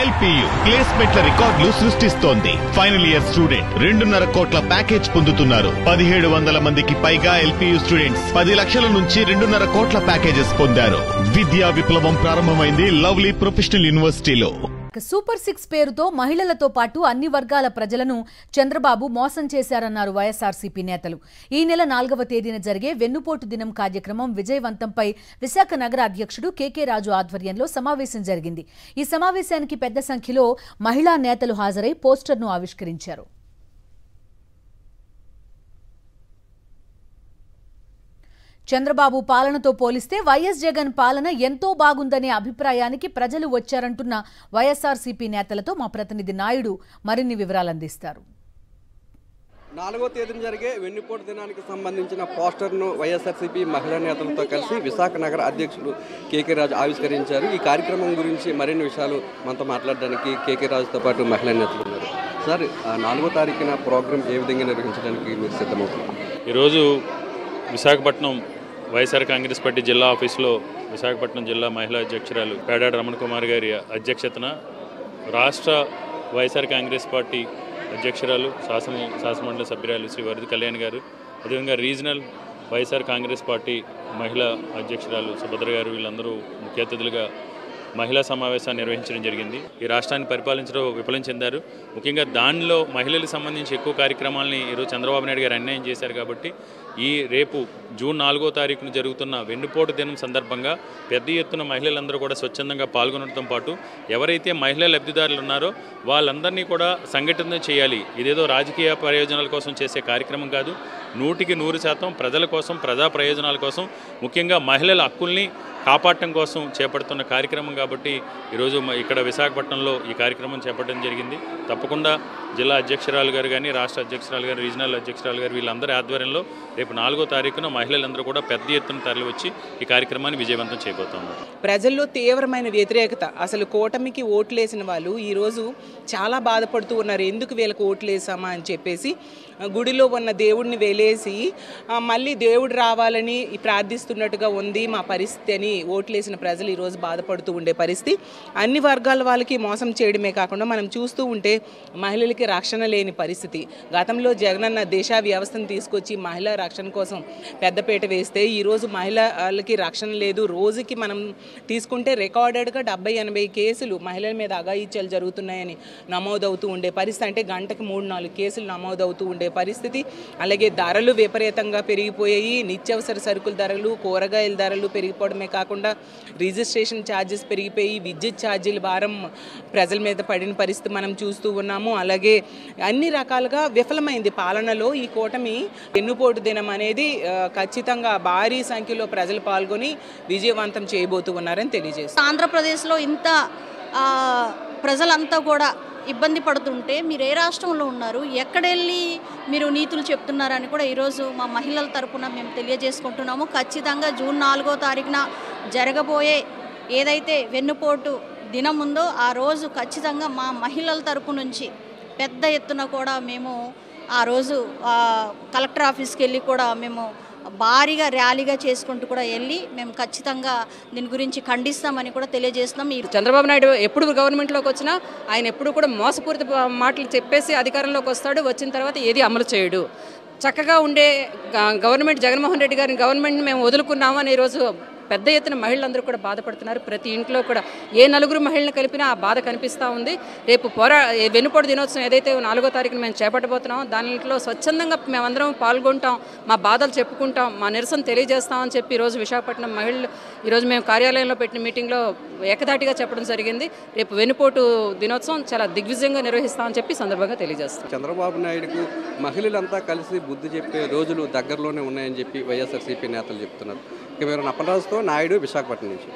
LPU ప్లేస్మెంట్ల రికార్డులు సృష్టిస్తోంది. Final year student 2.5 కోట్ల ప్యాకేజ్ పొందుతున్నారు. 1700 మందికి పైగా ఎల్పీయూ స్టూడెంట్స్ 10 లక్షల నుంచి 2.5 కోట్ల ప్యాకేజెస్ పొందారు. విద్యా విప్లవం ప్రారంభమైంది లవ్లీ ప్రొఫెషనల్ యూనివర్సిటీలో. సూపర్ 6 పేరుతో మహిళలతో పాటు అన్ని వర్గాల ప్రజలను చంద్రబాబు మోసం చేశారన్నారు వైఎస్ఆర్సీపీ నేతలు. ఈ నెల 4వ తేదీన జరిగే వెన్నుపోటు దినం కార్యక్రమం విజయవంతంపై విశాఖ నగర అధ్యక్షుడు కేకే రాజు ఆధ్వర్యంలో సమావేశం జరిగింది. ఈ సమావేశానికి పెద్ద సంఖ్యలో మహిళా నేతలు హాజరై పోస్టర్ను ఆవిష్కరించారు. చంద్రబాబు పాలనతో పోలిస్తే వైఎస్ జగన్ పాలన ఎంతో బాగుందనే అభిప్రాయానికి ప్రజలు వచ్చారంటున్న వైఎస్ఆర్సీపీ నేతలతో మా ప్రతినిధి నాయుడు మరిన్ని వివరాలు అందిస్తారు. 4వ తేదీన జరిగే వెన్నుపోటు దినానికి సంబంధించిన పోస్టర్ను వైఎస్ఆర్సీపీ మహిళా నేతలతో కలిసి విశాఖ నగర అధ్యక్షులు కేకే రాజు ఆవిష్కరించారు. ఈ కార్యక్రమం గురించి మరిన్ని విషయాలు మనతో మాట్లాడడానికి కేకే రాజుతో పాటు మహిళా నేతలు ఉన్నారు. సార్, 4వ తారీఖున ప్రోగ్రాం ఏ విధంగా నిర్వహించడానికి మీరు సిద్ధమవుతున్నారు? ఈరోజు విశాఖపట్నం వైఎస్ఆర్ కాంగ్రెస్ పార్టీ జిల్లా ఆఫీసులో విశాఖపట్నం జిల్లా మహిళా అధ్యక్షురాలు పేడాడ రమణ కుమార్ గారి అధ్యక్షతన రాష్ట్ర వైఎస్ఆర్ కాంగ్రెస్ పార్టీ అధ్యక్షురాలు శాసనమండలి సభ్యురాలు శ్రీ వరద కళ్యాణ్ గారు, అదేవిధంగా రీజనల్ వైఎస్ఆర్ కాంగ్రెస్ పార్టీ మహిళా అధ్యక్షురాలు సుభద్ర గారు, వీళ్ళందరూ ముఖ్య అతిథులుగా మహిళా సమావేశాన్ని నిర్వహించడం జరిగింది. ఈ రాష్ట్రాన్ని పరిపాలించడం విఫలం చెందారు. ముఖ్యంగా దానిలో మహిళలకు సంబంధించి ఎక్కువ కార్యక్రమాలని ఈరోజు చంద్రబాబు నాయుడు గారు అన్యాయం చేశారు. కాబట్టి రేపు జూన్ 4వ తారీఖున జరుగుతున్న వెన్నుపోటు దినం సందర్భంగా పెద్ద ఎత్తున మహిళలందరూ కూడా స్వచ్ఛందంగా పాల్గొనడంతో పాటు ఎవరైతే మహిళా లబ్ధిదారులు ఉన్నారో వాళ్ళందరినీ కూడా సంఘటితం చేయాలి. ఇదేదో రాజకీయ ప్రయోజనాల కోసం చేసే కార్యక్రమం కాదు. 100% ప్రజల కోసం, ప్రజా ప్రయోజనాల కోసం, ముఖ్యంగా మహిళల హక్కుల్ని కాపాడటం కోసం చేపడుతున్న కార్యక్రమం. కాబట్టి ఈరోజు ఇక్కడ విశాఖపట్నంలో ఈ కార్యక్రమం చేపట్టడం జరిగింది. తప్పకుండా జిల్లా అధ్యక్షురాలు గారు కానీ, రాష్ట్ర అధ్యక్షురాలు గారు, రీజనల్ అధ్యక్షురాలు గారు, వీళ్ళందరి ఆధ్వర్యంలో రేపు 4వ తారీఖున మహిళలందరూ కూడా పెద్ద ఎత్తున తరలి వచ్చి ఈ కార్యక్రమాన్ని విజయవంతం చేయబోతున్నారు. ప్రజల్లో తీవ్రమైన వ్యతిరేకత, అసలు కూటమికి ఓట్లేసిన వాళ్ళు ఈరోజు చాలా బాధపడుతూ ఉన్నారు. ఎందుకు వీళ్ళకి ఓట్లేసామా అని చెప్పేసి గుడిలో ఉన్న దేవుడిని వెలేసి మళ్ళీ దేవుడు రావాలని ప్రార్థిస్తున్నట్టుగా ఉంది మా పరిస్థితి అని ఓట్లేసిన ప్రజలు ఈరోజు బాధపడుతూ ఉండే పరిస్థితి. అన్ని వర్గాల వాళ్ళకి మోసం చేయడమే కాకుండా మనం చూస్తూ ఉంటే మహిళలకి రక్షణ లేని పరిస్థితి. గతంలో జగనన్న దేశ వ్యవస్థను తీసుకొచ్చి మహిళా రక్షణ కోసం పెద్దపీట వేస్తే ఈరోజు మహిళలకి రక్షణ లేదు. రోజుకి మనం తీసుకుంటే రికార్డెడ్గా 70-80 కేసులు మహిళల మీద అఘాయిత్యాలు జరుగుతున్నాయని నమోదవుతూ ఉండే పరిస్థితి. అంటే గంటకి 3-4 కేసులు నమోదవుతూ ఉండే పరిస్థితి. అలాగే ధరలు విపరీతంగా పెరిగిపోయాయి. నిత్యావసర సరుకుల ధరలు, కూరగాయల ధరలు పెరిగిపోవడమే కాకుండా రిజిస్ట్రేషన్ ఛార్జెస్ పెరిగిపోయి విద్యుత్ ఛార్జీల భారం ప్రజల మీద పడిన పరిస్థితి మనం చూస్తూ ఉన్నాము. అలాగే అన్ని రకాలుగా విఫలమైంది పాలనలో ఈ కూటమి. వెన్నుపోటు దినం అనేది ఖచ్చితంగా భారీ సంఖ్యలో ప్రజలు పాల్గొని విజయవంతం చేయబోతూ ఉన్నారని తెలియజేస్తారు. ఆంధ్రప్రదేశ్లో ఇంత ప్రజలంతా కూడా ఇబ్బంది పడుతుంటే మీరు ఏ రాష్ట్రంలో ఉన్నారు, ఎక్కడెళ్ళి మీరు నీతులు చెప్తున్నారని కూడా ఈరోజు మా మహిళల తరపున మేము తెలియజేసుకుంటున్నాము. ఖచ్చితంగా జూన్ 4వ తారీఖున జరగబోయే ఏదైతే వెన్నుపోటు దినం ఉందో ఆ రోజు ఖచ్చితంగా మా మహిళల తరపు నుంచి పెద్ద ఎత్తున కూడా మేము ఆ రోజు కలెక్టర్ ఆఫీస్కి వెళ్ళి కూడా మేము భారీగా ర్యాలీగా చేసుకుంటూ కూడా వెళ్ళి మేము ఖచ్చితంగా దీని గురించి ఖండిస్తామని కూడా తెలియజేస్తున్నాం. చంద్రబాబు నాయుడు ఎప్పుడు గవర్నమెంట్లోకి వచ్చినా ఆయన ఎప్పుడు కూడా మోసపూరిత మాటలు చెప్పేసి అధికారంలోకి వస్తాడు. వచ్చిన తర్వాత ఏది అమలు చేయడు. చక్కగా ఉండే గవర్నమెంట్, జగన్మోహన్ రెడ్డి గారిని గవర్నమెంట్ని మేము వదులుకున్నామని ఈరోజు పెద్ద ఎత్తున మహిళలందరూ కూడా బాధపడుతున్నారు. ప్రతి ఇంట్లో కూడా ఏ నలుగురు మహిళలను కలిపినా ఆ బాధ కనిపిస్తూ ఉంది. రేపు వెన్నుపోటు దినోత్సవం ఏదైతే 4వ తారీఖున మేము చేపట్టబోతున్నామో దాంట్లో స్వచ్ఛందంగా మేమందరం పాల్గొంటాం, మా బాధలు చెప్పుకుంటాం, మా నిరసన తెలియజేస్తామని చెప్పి ఈరోజు విశాఖపట్నం మహిళలు ఈరోజు మేము కార్యాలయంలో పెట్టిన మీటింగ్లో ఏకధాటిగా చెప్పడం జరిగింది. రేపు వెన్నుపోటు దినోత్సవం చాలా దిగ్విజయంగా నిర్వహిస్తామని చెప్పి సందర్భంగా తెలియజేస్తాం. చంద్రబాబు నాయుడుకు మహిళలంతా కలిసి బుద్ధి చెప్పే రోజులు దగ్గరలోనే ఉన్నాయని చెప్పి వైఎస్ఆర్సీపీ నేతలు చెప్తున్నారు. కెమెరా అప్పలరాజుతో నాయుడు, విశాఖపట్నం నుంచి.